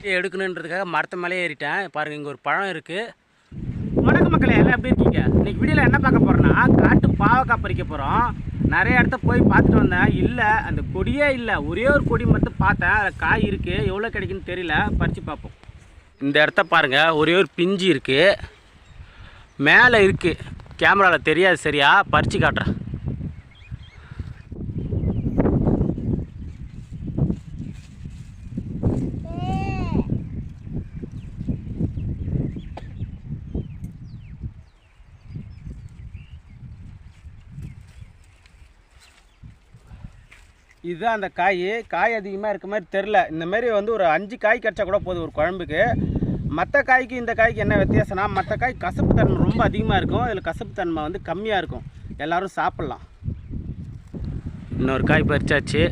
எடுக்கணுன்றதுக்காக மரத்து மேலே ஏறிட்டேன். பாருங்கள், இங்கே ஒரு பழம் இருக்குது. வணக்கம் மக்களே, எல்லாம் எப்படி இருக்கீங்க? இன்றைக்கி வீடியோவில் என்ன பார்க்க போகிறோன்னா, காட்டு பாவக்காய் பறிக்க போகிறோம். நிறைய இடத்த போய் பார்த்துட்டு வந்தேன். இல்லை, அந்த கொடியே இல்லை. ஒரே ஒரு கொடி மட்டும் பார்த்தேன். அதில் காய் இருக்குது. எவ்வளோ கிடைக்குன்னு தெரியல. பறித்து பார்ப்போம். இந்த இடத்த பாருங்கள், ஒரே ஒரு பிஞ்சு இருக்குது. மேலே இருக்குது. கேமராவில் தெரியாது சரியா. பறித்து காட்டுறேன். இதுதான் அந்த காய் அதிகமாக இருக்க மாதிரி தெரில. இந்தமாரி வந்து ஒரு 5 காய் கிடச்சா கூட போதும் ஒரு குழம்புக்கு. மற்ற காய்க்கு இந்த காய்க்கு என்ன வித்தியாசம்னா, மற்ற காய் கசப்பு தன்மை ரொம்ப அதிகமாக இருக்கும். இதில் கசப்பு தன்மை வந்து கம்மியாக இருக்கும். எல்லோரும் சாப்பிட்லாம். இன்னொரு காய் பறிச்சாச்சு.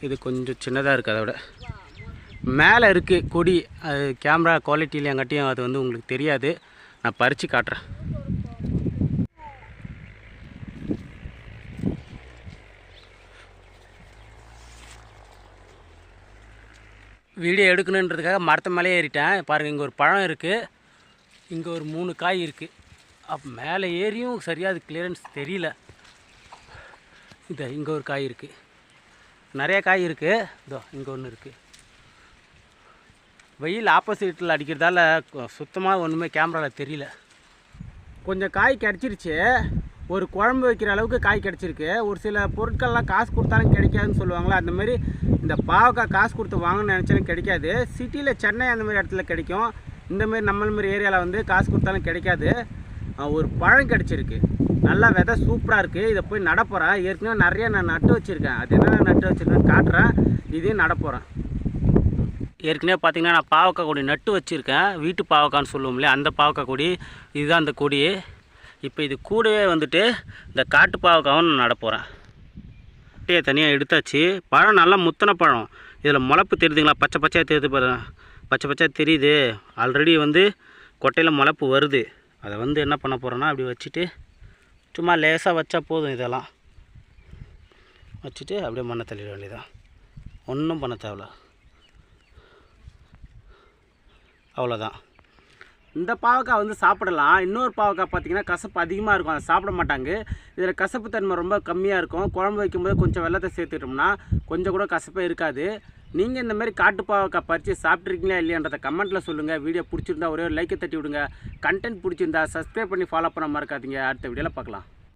இது கொஞ்சம் சின்னதாக இருக்குது. அதோட மேலே இருக்குது கொடி. அது கேமரா குவாலிட்டியிலையாங்காட்டியும் அது வந்து உங்களுக்கு தெரியாது. நான் பறித்து காட்டுறேன். வீடியோ எடுக்கணுன்றதுக்காக மரத்து மேலே ஏறிட்டேன். பாருங்கள், இங்கே ஒரு பழம் இருக்குது. இங்கே ஒரு 3 காய் இருக்குது. அப்போ மேலே ஏறியும் சரியாக அது கிளியரன்ஸ் தெரியல. இங்கே ஒரு காய் இருக்குது. நிறைய காய் இருக்குது. இதோ இங்கே ஒன்று இருக்குது. வெயில் ஆப்போசிட்டில் அடிக்கிறதால சுத்தமாக ஒன்றுமே கேமராவில் தெரியல. கொஞ்சம் காய் கிடச்சிருச்சு. ஒரு குழம்பு வைக்கிற அளவுக்கு காய் கிடச்சிருக்கு. ஒரு சில பொருட்கள்லாம் காசு கொடுத்தாலும் கிடைக்காதுன்னு சொல்லுவாங்களா, அந்தமாரி இந்த பாவக்காய் காசு கொடுத்து வாங்கணும்னு நினச்சாலும் கிடைக்காது. சிட்டியில் சென்னை அந்தமாரி இடத்துல கிடைக்கும். இந்தமாரி நம்மள ஏரியாவில் வந்து காசு கொடுத்தாலும் கிடைக்காது. ஒரு பழம் கிடச்சிருக்கு. நல்லா விதை சூப்பராக இருக்குது. இதை போய் நடப்போகிறேன். ஏற்கனவே நிறைய நான் நட்டு வச்சுருக்கேன். அது என்ன நட்டு வச்சுருக்கேன்னு காட்டுறேன். இதையும் நடப்போகிறேன். ஏற்கனவே பார்த்திங்கன்னா நான் பாவக்காய் கொடி நட்டு வச்சுருக்கேன். வீட்டு பாவக்கான்னு சொல்லுவோம் இல்லையா, அந்த பாவக்காய் கொடி. இதுதான் அந்த கொடி. இப்போ இது கூடவே வந்துட்டு இந்த காட்டு பாவக்காவும் நான் நடப்போகிறேன். கொட்டையை தனியாக எடுத்தாச்சு. பழம் நல்லா முத்தின பழம். இதில் முளப்பு தெரியுதுங்களா? பச்சை பச்சையாக தெரியுது பாருங்க. பச்சை பச்சையாக தெரியுது. ஆல்ரெடி வந்து கொட்டையில் முளப்பு வருது. அதை வந்து என்ன பண்ண போகிறேன்னா, அப்படி வச்சுட்டு சும்மா லேசாக வச்சா போதும். இதெல்லாம் வச்சுட்டு அப்படியே மண்ணை தள்ளிட வேண்டியதான். ஒன்றும் பண்ண தேவையில்ல. அவ்வளோதான். இந்த பாவக்காய் வந்து சாப்பிடலாம். இன்னொரு பாவக்காய் பார்த்திங்கன்னா கசப்பு அதிகமாக இருக்கும். அதை சாப்பிட மாட்டாங்க. இதில் கசப்பு தன்மை ரொம்ப கம்மியாக இருக்கும். குழம்பு வைக்கும்போது கொஞ்சம் வெள்ளத்தை சேர்த்துக்கிட்டோம்னா கொஞ்சம் கூட கசப்பே இருக்காது. நீங்கள் இந்தமாரி காட்டு பாவக்காய் பறித்து சாப்பிட்ருக்கீங்களா இல்லையான்றதை கமெண்ட்டில் சொல்லுங்கள். வீடியோ பிடிச்சிருந்தா ஒரே ஒரு லைக்கை தட்டி விடுங்க. கண்டென்ட் பிடிச்சிருந்தா சப்ஸ்கிரைப் பண்ணி ஃபாலோ பண்ண மறக்காதீங்க. அடுத்த வீடியோவில் பார்க்கலாம்.